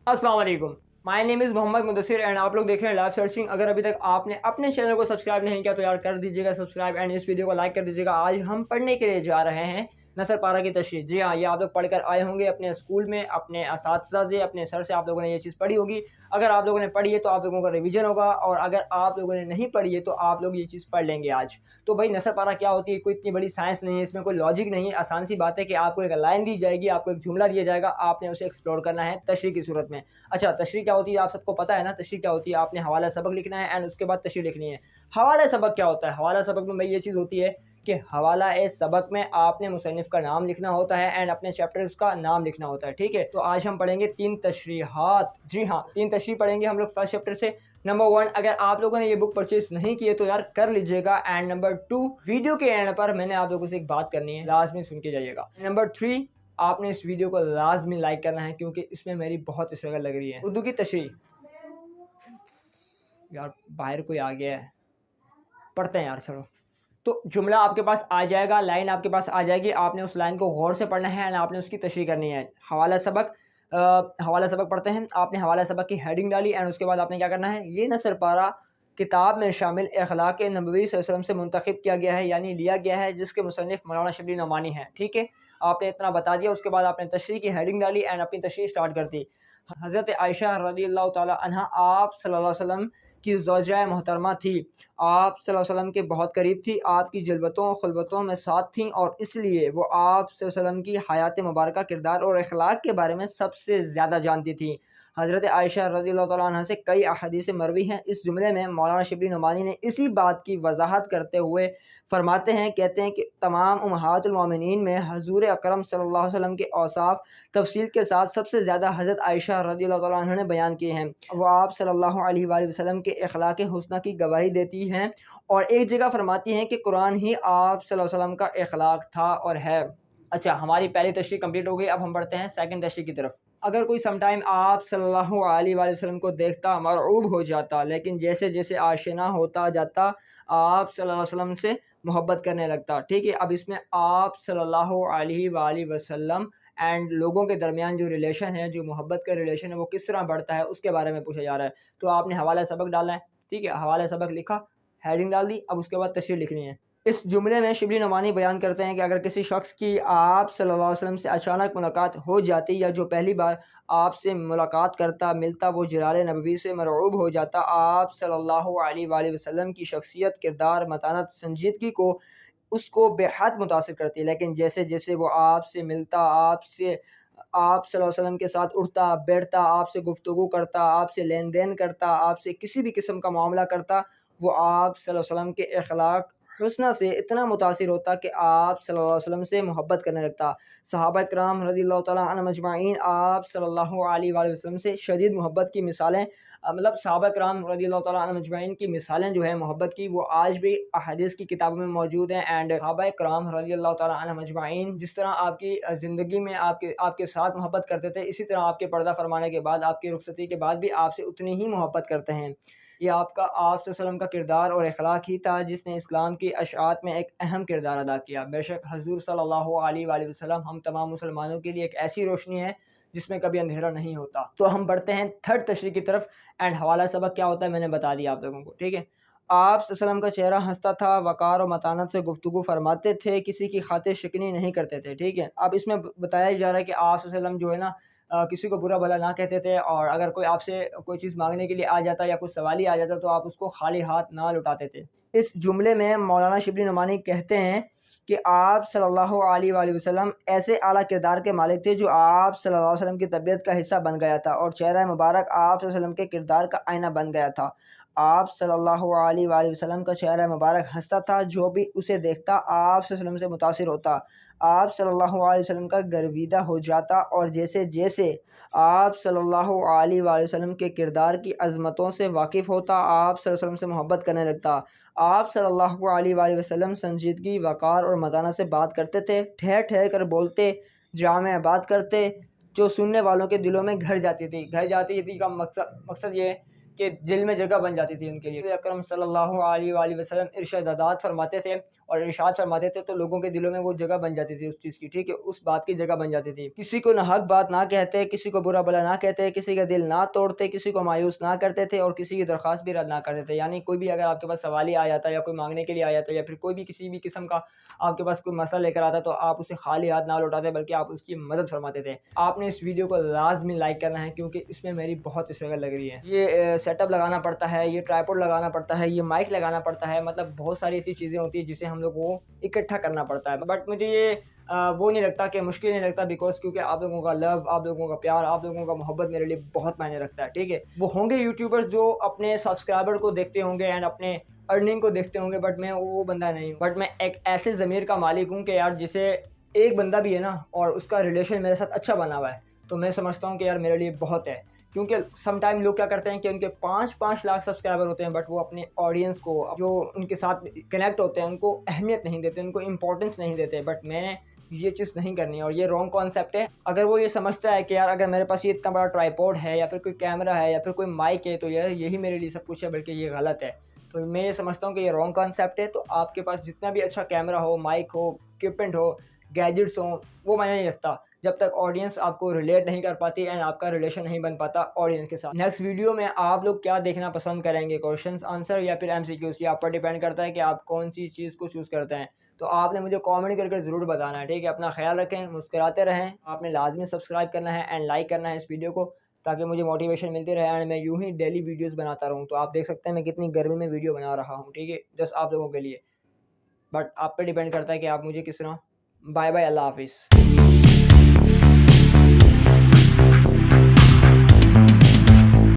अस्सलाम वालेकुम। My name is Mohammad Mudassir and आप लोग देख रहे हैं लाइव सर्चिंग। अगर अभी तक आपने अपने चैनल को सब्सक्राइब नहीं किया तो यार कर दीजिएगा सब्सक्राइब एंड इस वीडियो को लाइक कर दीजिएगा। आज हम पढ़ने के लिए जा रहे हैं नसर पारा की तशरीह। जी हाँ, ये आप लोग पढ़ कर आए होंगे अपने स्कूल में, अपने असातिज़ा से, अपने सर से आप लोगों ने ये चीज़ पढ़ी होगी। अगर आप लोगों ने पढ़ी है तो आप लोगों का रिवीजन होगा, और अगर आप लोगों ने नहीं पढ़ी है तो आप लोग ये चीज़ पढ़ लेंगे आज। तो भाई नसर पारा क्या होती है, कोई इतनी बड़ी साइंस नहीं है, इसमें कोई लॉजिक नहीं है। आसान सी बात है कि आपको एक लाइन दी जाएगी, आपको एक जुमला दिया जाएगा, आपने उसे एक्सप्लोर करना है तशरीह की सूरत में। अच्छा, तशरीह क्या होती है आप सबको पता है ना। तशरीह क्या होती है, आपने हवाला सबक लिखना है एंड उसके बाद तशरीह लिखनी है। हवाला सबक क्या होता है, हवाला सबक में भाई ये चीज़ होती है कि हवाला ए सबक में आपने मुसन्निफ़ का नाम लिखना होता है एंड अपने चैप्टर का नाम लिखना होता है। ठीक है, तो आज हम पढ़ेंगे 3 तशरीहात। जी हाँ, 3 तशरीह पढ़ेंगे हम लोग फर्स्ट चैप्टर से। नंबर 1, अगर आप लोगों ने ये बुक परचेज नहीं की है तो यार कर लीजिएगा। एंड नंबर 2, वीडियो के एंड पर मैंने आप लोगों से एक बात करनी है, लाजमी सुन के जाइएगा। नंबर 3, आपने इस वीडियो को लाजमी लाइक करना है क्योंकि इसमें मेरी बहुत स्ट्रगल लग रही है। उर्दू की तशरीह, यार बाहर कोई आ गया है, पढ़ते हैं यार चलो। तो जुमला आपके पास आ जाएगा, लाइन आपके पास आ जाएगी, आपने उस लाइन को गौर से पढ़ना है एंड आपने उसकी तशरीह करनी है। हवाला सबक, हवाला सबक पढ़ते हैं। आपने हवाला सबक की हेडिंग डाली एंड उसके बाद आपने क्या करना है, ये नसर पारा किताब में शामिल अखलाक नबवी सल्लल्लाहु अलैहि वसल्लम से मुंतखब किया गया है, यानी लिया गया है, जिसके मुसन्निफ़ मौलाना शबली नोमानी है। ठीक है, आपने इतना बता दिया। उसके बाद आपने तशरीह की हेडिंग डाली एंड अपनी तशरीह स्टार्ट कर दी। हज़रत आयशा रज़ियल्लाहु ताला अन्हा आप सल्लल्लाहु अलैहि वसल्लम की ज़ौजा मोहतरमा थी। आप सल्लल्लाहु अलैहि वसल्लम के बहुत करीब थी, आपकी जल्वतों खुलवतों में साथ थीं, और इसलिए वो आप सल्लल्लाहु अलैहि वसल्लम की हयात मुबारका, किरदार और अखलाक के बारे में सबसे ज़्यादा जानती थी। हज़रत आयशा रज़ियल्लाहु ताला अन्हा से कई अहादीस मरवी हैं। इस जुमले में मौलाना शिबली नोमानी ने इसी बात की वजाहत करते हुए फरमाते हैं, कहते हैं कि तमाम उम्महातुल मोमिनीन में हज़ूर अकरम सल्लल्लाहु अलैहि वसल्लम के औसाफ तफसील के साथ सबसे ज़्यादा हज़रत आयशा रज़ियल्लाहु ताला अन्हा ने बयान किए हैं। वो आप सल्लल्लाहु अलैहि वसल्लम के अखलाक हुस्ना की गवाही देती हैं, और एक जगह फरमाती हैं कि कुरान ही आप सल्लल्लाहु अलैहि वसल्लम का अखलाक था और है। अच्छा, हमारी पहली तशरीह कंप्लीट हो गई। अब हम बढ़ते हैं सेकंड तशरीह की तरफ। अगर कोई समटाइम आप सल्लल्लाहु अलैहि वसल्लम को देखता मरऊब हो जाता, लेकिन जैसे जैसे आशिना होता जाता आप सल्लल्लाहु अलैहि वसल्लम से मोहब्बत करने लगता। ठीक है, अब इसमें आप सल्लल्लाहु अलैहि वसल्लम एंड लोगों के दरमियान जो रिलेशन है, जो मोहब्बत का रिलेशन है, वो किस तरह बढ़ता है उसके बारे में पूछा जा रहा है। तो आपने हवाला सबक डालना है। ठीक है, हवाला सबक लिखा, हेडिंग डाल दी, अब उसके बाद तशरीह लिखनी है। इस जुमले में शिबली नोमानी बयान करते हैं कि अगर किसी शख्स की आप सल्लल्लाहु अलैहि वसल्लम से अचानक मुलाकात हो जाती, या जो पहली बार आपसे मुलाकात करता मिलता वो जलाल नबवी से मरऊब हो जाता, आप सल्लल्लाहु अलैहि वसल्लम की शख्सियत, किरदार, मतानत, संजीदगी को उसको बेहद मुतासिर करती है। लेकिन जैसे जैसे वो आपसे मिलता, आप सल्लल्लाहु अलैहि वसल्लम के साथ उठता बैठता, आपसे गुफ्तगू करता, आपसे लेन देन करता, आपसे किसी भी किस्म का मामला करता, वो आप सल्लल्लाहु अलैहि वसल्लम के अखलाक हुस्ना से इतना मुतासिर होता कि आप सल्लल्लाहु अलैहि वसल्लम से मोहब्बत करने लगता। सहाबा किराम रज़ियल्लाहु ताला अन्हुम अजमाइन आप सल्लल्लाहु अलैहि वसल्लम से शदीद मोहब्बत की मिसालें, मतलब सहाबा किराम रज़ियल्लाहु ताला अन्हुम अजमाइन की मिसालें जो है मोहब्बत की, वो आज भी अहादीस की किताबों में मौजूद हैं। एंड सहाबा किराम रज़ियल्लाहु ताला अन्हुम अजमाइन जिस तरह आपकी ज़िंदगी में आपके आपके साथ मोहब्बत करते थे, इसी तरह आपके पर्दा फरमाने के बाद, आपकी रुखसती के बाद भी आपसे उतनी ही मोहब्बत करते हैं। ये आपका आप वसल्लम का किरदार और अखलाक ही था जिसने इस्लाम की अशात में एक अहम किरदार अदा किया। बेशक हज़ूर सल्लल्लाहु अलैहि वसल्लम हम तमाम मुसलमानों के लिए एक ऐसी रोशनी है जिसमें कभी अंधेरा नहीं होता। तो हम बढ़ते हैं थर्ड तशरीह की तरफ। एंड हवाला सबक क्या होता है मैंने बता दिया आप लोगों को। ठीक है, आप वसल्लम का चेहरा हंसता था, वक़ार और मतानत से गुफ्तगू फरमाते थे, किसी की खातिर शिकनी नहीं करते थे। ठीक है, अब इसमें बताया जा रहा है कि आप वसल्लम जो है ना, किसी को बुरा भला ना कहते थे, और अगर कोई आपसे कोई चीज़ मांगने के लिए आ जाता या कुछ सवाल ही आ जाता तो आप उसको खाली हाथ ना लौटाते थे। इस जुमले में मौलाना शिबली नोमानी कहते हैं कि आप सल्लल्लाहु अलैहि वसल्लम ऐसे आला किरदार के मालिक थे जो आप सल्लल्लाहु अलैहि वसल्लम की तबीयत का हिस्सा बन गया था, और चेहरा मुबारक आप सल्लल्लाहु अलैहि वसल्लम के किरदार का आईना बन गया था। आप सल्लल्लाहु अलैहि वसल्लम का चेहरा मुबारक हंसता था, जो भी उसे देखता आप सल्लल्लाहु अलैहि वसल्लम से मुतासिर होता, आप सल्लल्लाहु अलैहि वसल्लम का गर्विदा हो जाता, और जैसे जैसे आप सल्लल्लाहु अलैहि वसल्लम के किरदार की अज़मतों से वाकिफ़ होता, आप सल्लल्लाहु अलैहि वसल्लम से मोहब्बत करने लगता। आप सल्लल्लाहु अलैहि वसल्लम संजीदगी, वक़ार और मताना से बात करते थे, ठहर ठहर कर बोलते, जामे बात करते, जो सुनने वालों के दिलों में घर जाती थी। घर जाती थी का मकसद ये है کہ دل میں جگہ بن جاتی تھی ان کے لیے۔ اکرم صلی اللہ علیہ وآلہ وسلم ارشادات فرماتے تھے اور ارشاد فرماتے تھے تو لوگوں کے دلوں میں وہ جگہ بن جاتی تھی اس چیز کی، ٹھیک ہے، اس بات کی جگہ بن جاتی تھی۔ کسی کو نہ حق بات نہ کہتے، کسی کو برا بلا نہ کہتے، کسی کا دل نہ توڑتے، کسی کو مایوس نہ کرتے تھے اور کسی کی درخواست بھی رد نہ کرتے تھے۔ یعنی کوئی بھی اگر آپ کے پاس سوال ہی آ جاتا ہے یا کوئی مانگنے کے لیے آ جاتا ہے یا پھر کوئی بھی کسی بھی قسم کا آپ کے پاس کوئی مسئلہ لے کر آتا تو آپ اسے خالی ہاتھ نہ لوٹاتے بلکہ آپ اس کی مدد فرماتے تھے۔ آپ نے اس ویڈیو کو لازمی لائک کرنا ہے کیونکہ اس میں میری بہت اسٹرگل لگ رہی ہے۔ یہ سیٹ اپ لگانا پڑتا ہے، یہ ٹرائیپوڈ لگانا پڑتا ہے، یہ مائک لگانا پڑتا ہے، مطلب بہت ساری ایسی چیزیں ہوتی ہیں جسے ہم لوگ کو اکٹھا کرنا پڑتا ہے۔ بٹ مجھے یہ وہ نہیں لگتا کہ مشکل نہیں لگتا بیکاز کیونکہ آپ لوگوں کا لو، آپ لوگوں کا پیار، آپ لوگوں کا محبت میرے لیے بہت معنی رکھتا ہے، ٹھیک ہے۔ وہ ہوں گے یوٹیوبرز جو اپنے سبسکرائبر کو دیکھتے ہوں گے اینڈ اپنے ارننگ کو دیکھتے ہوں گے، بٹ میں وہ بندہ نہیں ہوں۔ بٹ میں ایک ایسے ضمیر کا مالک ہوں کہ یار جسے ایک بندہ بھی ہے نا اور اس کا ریلیشن میرے ساتھ اچھا بنا ہوا ہے تو میں سمجھتا ہوں کہ یار میرے لیے بہت ہے۔ کیونکہ سم ٹائم لوگ کیا کرتے ہیں کہ ان کے 5 لاکھ سبسکرائبر ہوتے ہیں بٹ وہ اپنے آڈینس کو جو ان کے ساتھ کنیکٹ ہوتے ہیں ان کو اہمیت نہیں دیتے، ان کو امپورٹنس نہیں دیتے۔ بٹ میں نے یہ چیز نہیں کرنی ہے اور یہ رانگ کانسیپٹ ہے۔ اگر وہ یہ سمجھتا ہے کہ یار اگر میرے پاس یہ اتنا بڑا ٹرائیپوڈ ہے یا پھر کوئی کیمرہ ہے یا پھر کوئی مائک ہے تو یہی میرے لیے سب کچھ ہے، بلکہ یہ غلط ہے۔ تو میں یہ سمجھتا ہوں کہ یہ رانگ کانسیپٹ ہے۔ تو آپ کے پاس جتنا بھی اچھا کیمرہ ہو، مائک ہو، اکوپمنٹ ہو، گیجٹس ہوں، وہ میں نہیں رکھتا جب تک آڈینس آپ کو ریلیٹ نہیں کر پاتی اینڈ آپ کا ریلیشن نہیں بن پاتا آڈینس کے ساتھ۔ نیکسٹ ویڈیو میں آپ لوگ کیا دیکھنا پسند کریں گے، کوشچنس آنسر یا پھر MCQs؟ یہ آپ پر ڈیپینڈ کرتا ہے کہ آپ کون سی چیز کو چوز کرتے ہیں۔ تو آپ نے مجھے کامنٹ کر کے ضرور بتانا ہے، ٹھیک ہے۔ اپنا خیال رکھیں، مسکراتے رہیں۔ آپ نے لازمی سبسکرائب کرنا ہے اینڈ لائک کرنا ہے اس ویڈیو کو تاکہ مجھے موٹیویشن ملتی رہے اینڈ میں یوں ہی ڈیلی ویڈیوز بناتا رہوں۔ تو آپ دیکھ سکتے ہیں میں کتنی گرمی میں ویڈیو بنا رہا ہوں، ٹھیک ہے، جسٹ آپ لوگوں کے لیے۔ بٹ آپ پہ ڈیپینڈ کرتا ہے کہ آپ مجھے کس طرح۔ بائے بائے، اللہ حافظ۔